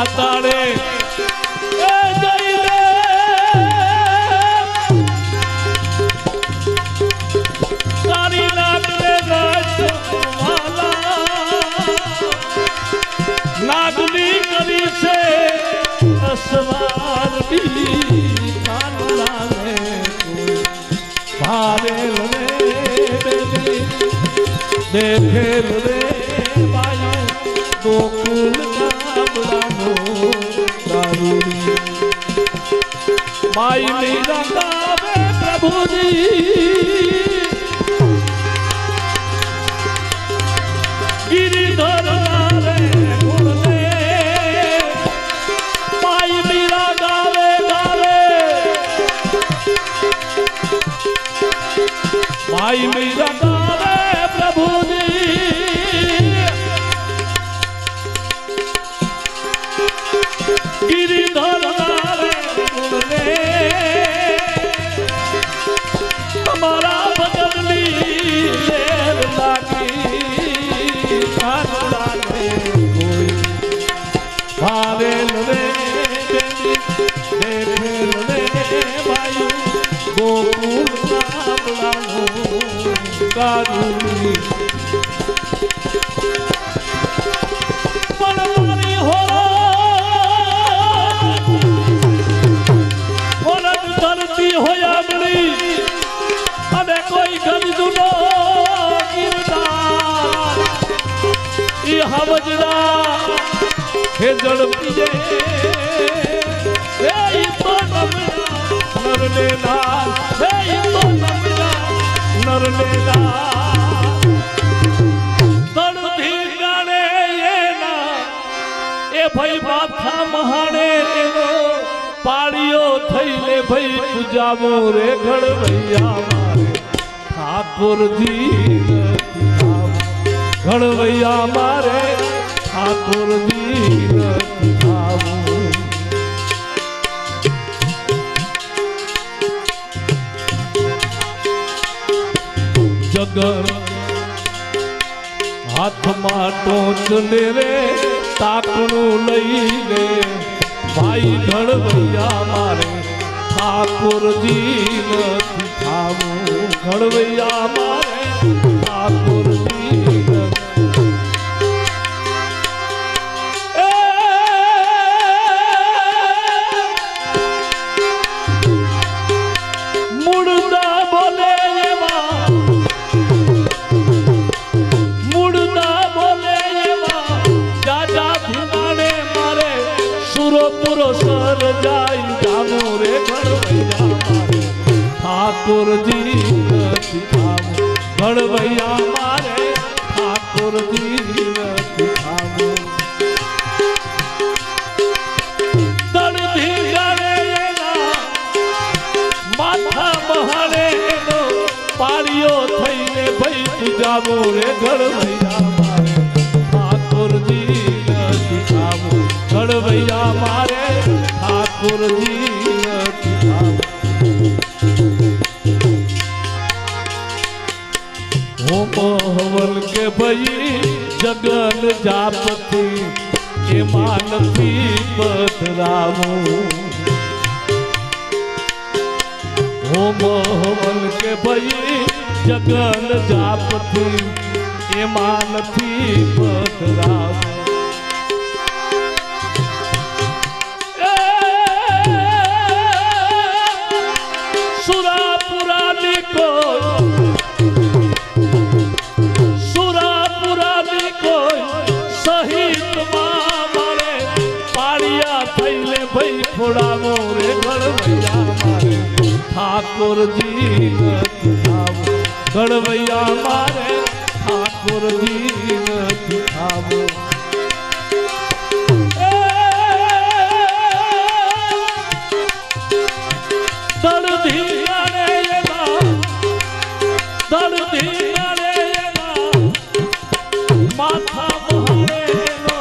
પાતાળે એ જઈ રે તારી નાગને નાગની કરી છે અસવારની કાનલાને ભારેલ રે દેખેલ રે બાયું ગોકુલ ગામડાનો દારૂડી માઈ લીલા ગાવે પ્રભુજી ગિરિધર રે ગુણને માઈ લીલા ગાવે ગાવે માઈ લીલા ગાવે પ્રભુજી ગિરિધર રે ગુણને તમારા ભજનની લેર લાગી કાનડાને કોઈ ભારેલ રે દેખેલ રે વાયુ ગોકુલ ગામડાનું કારુણી મનમારી હોરજ ધરતી હોય આંગળી અને કોઈ ગંજુનો ગિરનાર ઈ હવજડા હે ઝડપીએ હે ઈ તો નમના નરને લાલ હે ઈ તો નમના નરને લાલ તણથી ગાણે એના એ ભાઈ માથા મહાણે એનો પાળીઓ થઈને ભાઈ પૂજાવો રે ઘડવૈયા મારે ઠાકોરજી ઘડવૈયા મારે ઠાકોરજી નથી આવું જગર હાથમાં ટોચ લે રે તાકણું લઈ લે ભાઈ ઘડવૈયા મારે ઠાકોરજી નથી ખાવું ઘડવૈયા મારે ઠાકોરજી મુડદા બોલે એવા જાજા ધીનાને મારે સુરો પુરો સર જાય જામો રે ઘડવૈયા મારે ઠાકોરજી નથી ખાવું ઘડવૈયા મારે ઠાકોરજી નથી ખાવું તણથી ગાળે એના માથા મહાણે એનો પાળીઓ થઈને ભાઈ પૂજાવો રે ઘડવૈયા મારે ઠાકોરજી નથી ખાવું ઘડવૈયા મારે ઠાકોરજી નથી ખાવું હવલ કે ભાઈ જગન જાપતિ એમાં નથી બદલાવું હવલ કે ભાઈ જગન જાપતિ એમાં નથી બદલાવું સુરાપુરાની કોઈ સહિત મારે પાળિયા થઈને ભાઈ ખોડાવો રે ઘડવૈયા મારે ઠાકોરજી નથી ખાવું ઘડવૈયા મારે ઠાકોરજી નથી ખાવું દળધી ગાણે એના માથા મહાણે એનો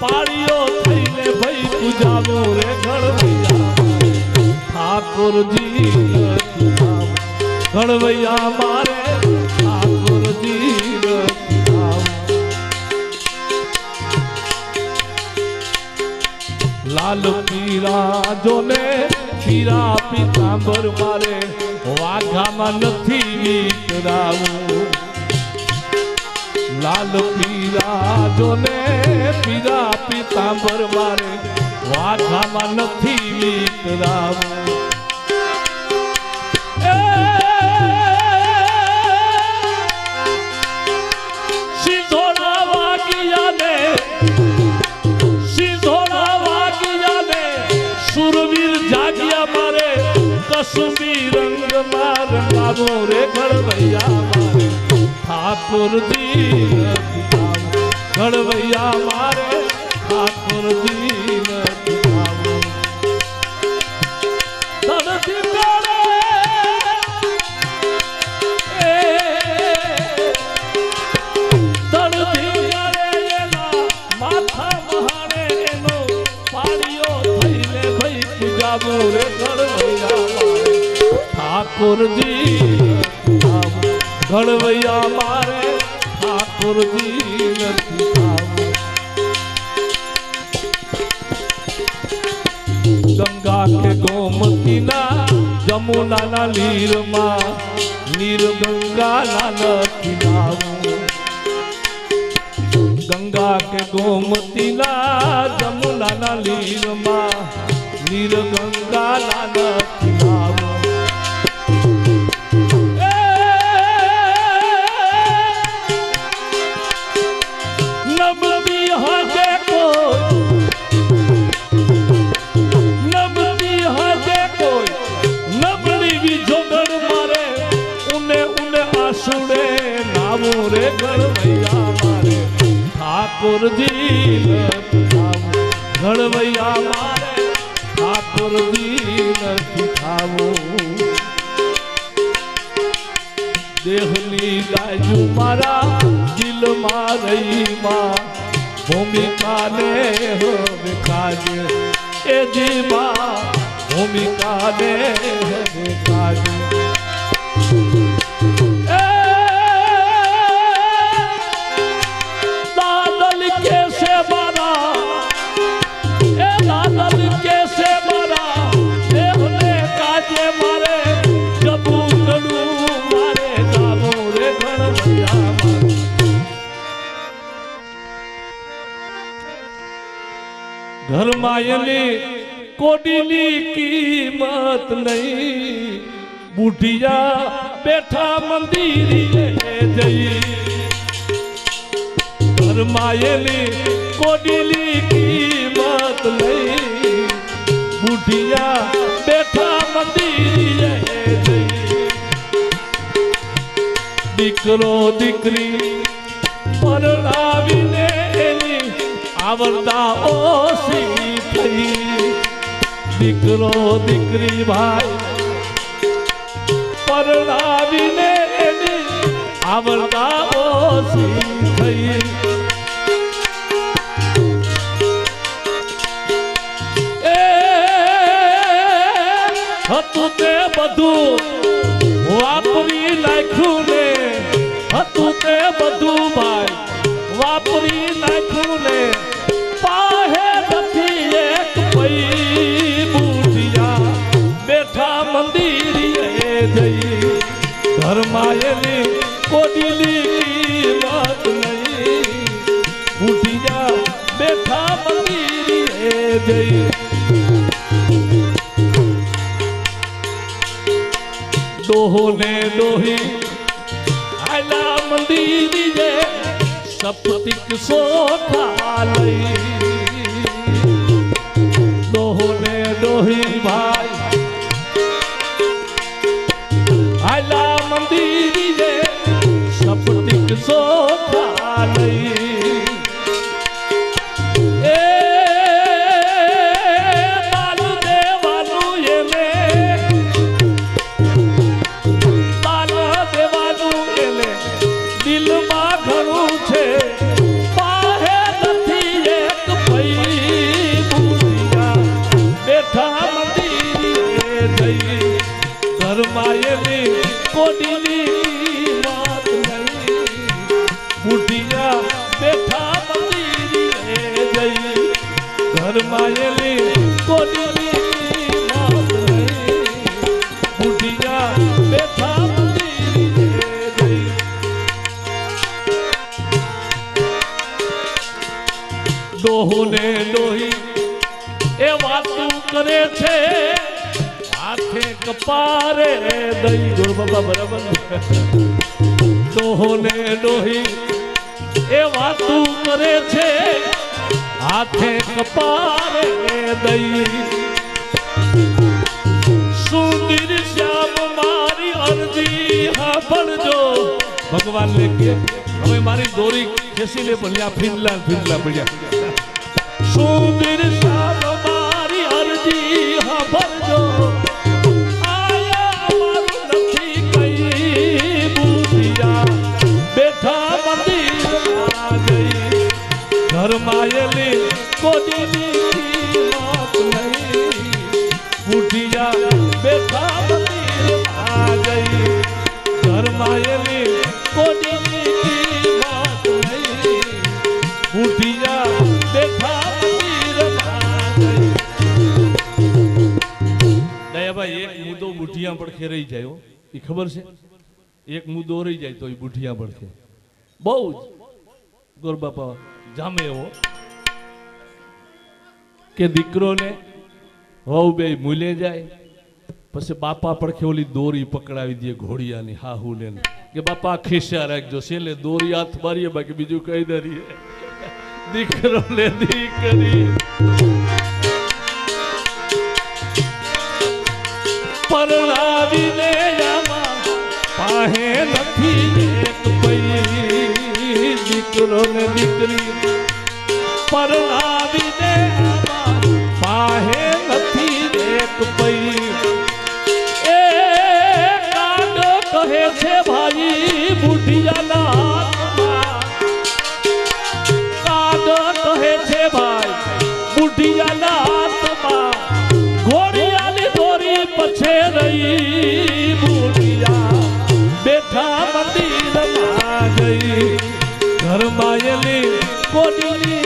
પાળીઓ થઈને ભાઈ પૂજાવો રે ઘડવૈયા ઠાકોરજી નથી ખાવું ઘડવૈયા મારે ઠાકોરજી નથી ખાવું લાલ પીરા જોને પીરા પીતાંબર મારે વાઘામાં નથી વિતરાવું લાલ પીરા જોને પીરા પીતાંબર મારે વાઘામાં નથી વિતરાવું સુરવીર જાગ્યા મારે કસુંબી રંગ માં રંગાવો રે ઘડવૈયા મારે ઠાકોરજી ઘડવૈયા મારે ઠાકોરજી ઠાકોરજી ઘડવૈયા મારે ઠાકોરજી નથી ગંગા કે ગોમતીના જમુનાના લીરમાં નીર ગંગાના નથી નાવું ગંગા કે ગોમતીના જમુનાના લીરમાં નીર ગંગાના નથી નાવું રે ઘડવૈયા મારે ઠાકોરજી ઘડવૈયા મારે ઠાકોરજી નથી ખાવું દેહની ગાજુ મારા દિલમાં રહી માં ભૂમિકાને હવે કાજે એ જીમાં ભૂમિકાને હવે કાજે ઘરમાં એની કોડીની કિંમત નહીં બુઢિયા બેઠા મંદિરે જઈ ઘરમાં એની કોડીની કિંમત નહીં બુઢિયા બેઠા મંદિરે જઈ દીકરો દીકરી પરણાવીને એની આવડતા ઓછી થઈ દીકરો દીકરી ભાઈ પરણાવીને એની આવડતા ઓછી થઈ એ હતું તે બધું વાપરી નાખ્યું ને હતું તે બધું ભાઈ વાપરી નાખ્યું ને પાહે નથી એક પઈ બુઢિયા બેઠા મંદિરે જઈ ઘરમાં એની કોડીની કિંમત નહીં બુઢિયા બેઠા મંદિરે જઈ ડોહો ને ડોહી આલા મંદિરે સપતિક સોખા લઈ ડોહો ને ડોહી ભાઈ આલા મંદિરે સપતિક સોખા લઈ એ તાલુ દેવાનું એને તાલા દેવાનું એને દિલમાં ઘણું છે પાહે નથી એક પઈ બુઢિયા બેઠા મંદિરે જઈ ઘરમાં એની કોડીની વાત નહીં ઘરમાયેલી કોડીની મોત નહીં બુઢિયા બેઠા મંદિરે જઈ ડોહોને ડોહી એ વાતું કરે છે હાથે કપારે દઈ જોર બાબા બરાબર ડોહોને ડોહી એ વાતું કરે છે હાથે કપારે દઈ સુંદર શ્યામ મારી અરજી સાંભળજો ભગવાન ને કે હવે મારી દોરી ખેંચીને પડ્યા ફીરલા ફીરલા પડ્યા સુંદર શ્યામ મારી અરજી સાંભળજો આયા અમારું નથી કઈ બુધિયા બેઠા મંદિરમાં જઈ ઘરમાયેલી કોડીની મોત નહીં બુઢિયા બેઠા મંદિરમાં જઈ ઘરમાયેલી કોડીની મોત નહીં બુઢિયા બેઠા મંદિરમાં જઈ દયાભાઈ એક મુદ્દો બુઢિયા પડખે રહી જાય એ ખબર છે એક મુદ્દો રહી જાય તો એ બુઢિયા પડખે બહુ જ ગોરબાપા જામે એવો કે દીકરોને વહુ બે મૂલે જાય પછી બાપા પડખે ઓલી દોરી પકડાવી દે ઘોડિયાની હાહુને કે બાપા ખિસ્સા રાખજો છેલ્લે દોરી હાથ મારીએ બાકી બીજું કઈ દરીએ દીકરો ને દીકરી પરણાવીને આમાં પાહે નથી એક પઈ દીકરો ને દીકરી પરણાવીને આમાં પાહે નથી એક પઈ એ કાગ કહે છે ભાઈ બુઢિયાના હાથમાં કાગ કહે છે ભાઈ બુઢિયાના હાથમાં ઘોડિયાની દોરી પછે રહી બુઢિયા બેઠા મંદિરમાં ગઈ ઘરમાયેલી કોડીની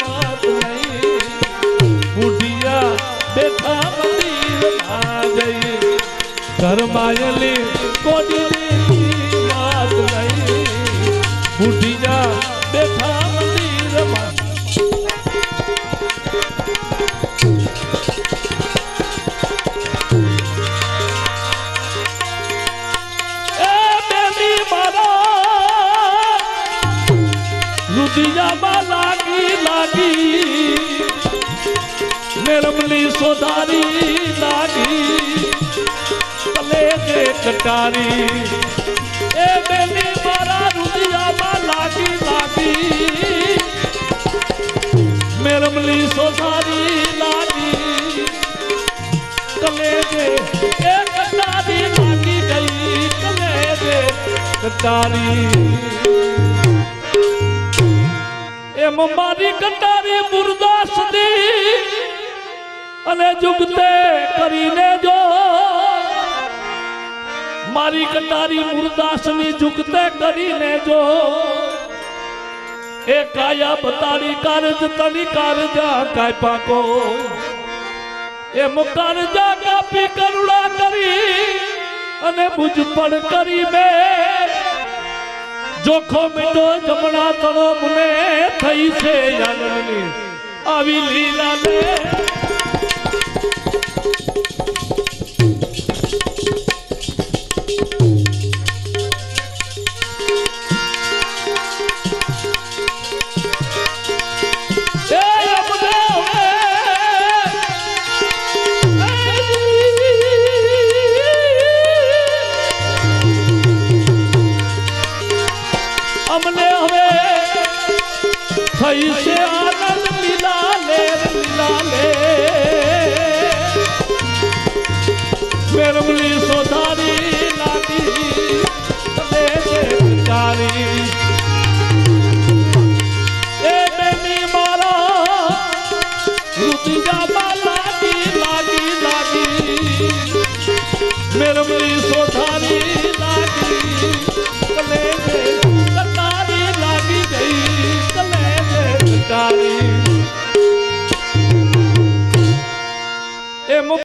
વાત નહીં બુઢિયા બેઠા મંદિરમાં જઈ ઘરમાયેલી કોડીની વાત નહીં બુઢિયા બેઠા મંદિરમાં રુદિયામાં લાગી લાગી નિર્મલી સોધારી લાગી કલેજે કટારી એ બેની મારા રુદિયામાં લાગી લાગી નિર્મલી સોધારી લાગી કલેજે એ કટારી લાગી ગઈ કલેજે કટારી એમ મારી કટારી મુરદાસ દી અને જુગતે કરીને જો મારી કટારી મુરદાસ ની જુગતે કરીને જો એ કાયા બતાડી કારજ તની કારજા કાપ્યા કો એમ કારજા કાપી કરુણા કરી અને બુજ પણ કરી બે જોખો મીઠો જમણા તણો મને થઈ છે યાદની આવી લીલા ને અમને હવે થઈ છે આનંદ લીલા લે મેરમલી સોધારી લાગી તને કારી એ બેની મારા રુદિયામાં લાગી લાગી લાગી મેરમલી સોધારી લાગી તને કટારી લાગી ગઈ કલેજે કટારી મુખ